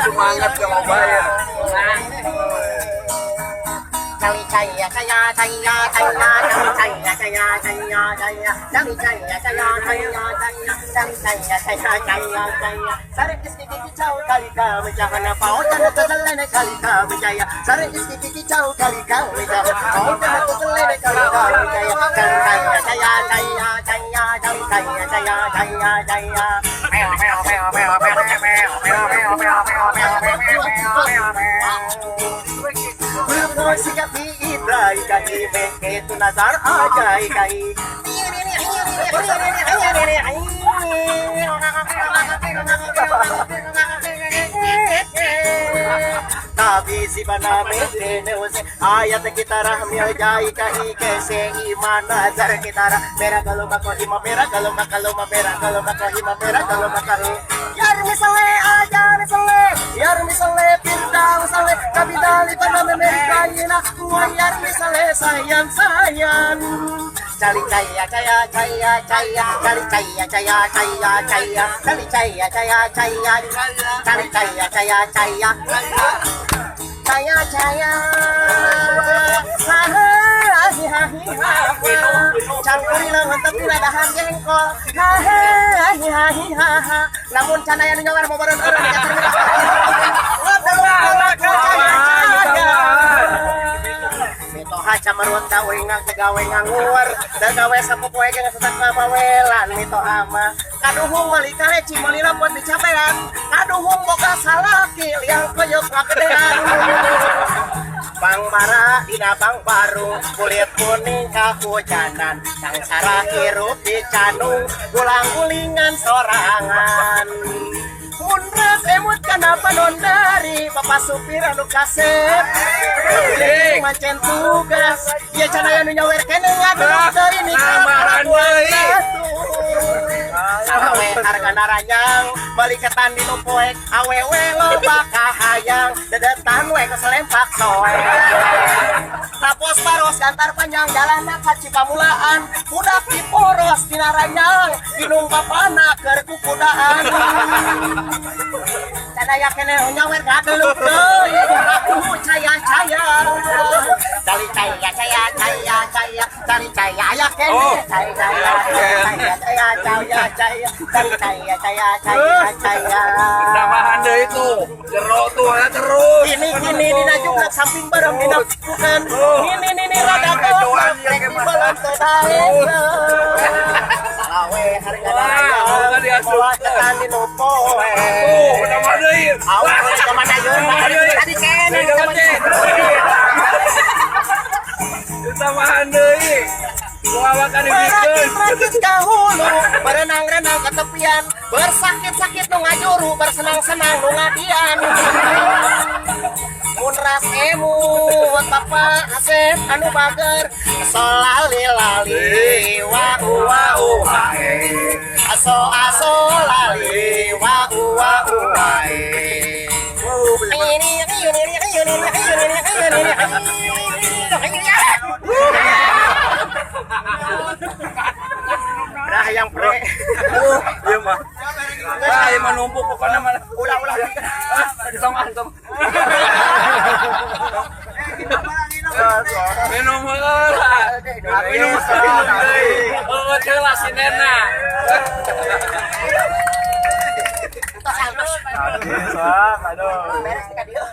Semangat kalau bayar. Cari caya caya caya caya cari caya caya caya caya cari caya caya caya caya cari caya caya caya caya sare iski kicau kali ka menjana pau dan telene kali ka menjaya sare iski kicau kali ka menjana pau dan telene kali ka menjaya cari caya caya caya caya cari caya caya caya caya meo meo meo meo meo meo meo meo meo meo meo meo sikap Ibrai kai beke tu nazar ajai kai Tabi si bana mete ne use ayat kita rahmi ajai kai kaise iman nazar kita mera kalau mako hima mera kalau mako hima mera kalau mako yar misale aja misale yar misale pinta misale kabidali pada memerikaiina yar misale sayang sayang cari caya caya caya caya cari caya caya caya caya cari caya caya caya cari caya caya caya caya caya hahi hahi hahi campuri lawan tapi ladahan jengkol hahi hahi haha namun cana yang nyawar mau bareng orang haca maruan gawe ngang tegawe nganggur dagawe sapopoe ge ngasetak bawelan mito ama kaduhung meuli kaleci meuli lapot dicapean kaduhung boga salaki liang koyok ngagedean Bang Mara dina Bang Baru kulit kuning kahujanan sang sarah hirup di canung gulang-gulingan sorangan Munras emut kenapa nondari Bapak supir anu kasep Mancen tugas Ya cana yang nyawer kene ngaduk dari ini Samaran deui Awe harga naranyang baliketan di nupoek awewe loba kahayang dedetan we keselempak soe tapos paros gantar panjang jalan ka Cipamulaan budak di poros di naranyang ginung papana keur kukudaan Cadaya kene nyawer gadeuluk deui aku caya-caya cari caya caya caya caya cari caya aya kene caya caya caya caya caya cari caya caya caya caya tambahan deui tuh jero tuh aya terus ini dina juga samping bareng dina bukan ini rada goblok rek dibalan teu dae salawe harga daya bawa tekan di nupoe tambahan deui awas kemana yeuh tadi kene tambahan deui bawakan dibikeun Berakit kahulu berenang-renang ke tepian bersakit-sakit nu ngajuru bersenang-senang nu ngadian mun ras emut papa asep anu bager solali-lali wa hae aso lali wa hae Nah yang pre iya mah ay manumpuk pokoknya mah ulah tong antum minum heula minum deui oh ceula sinena aduh beres ka dieu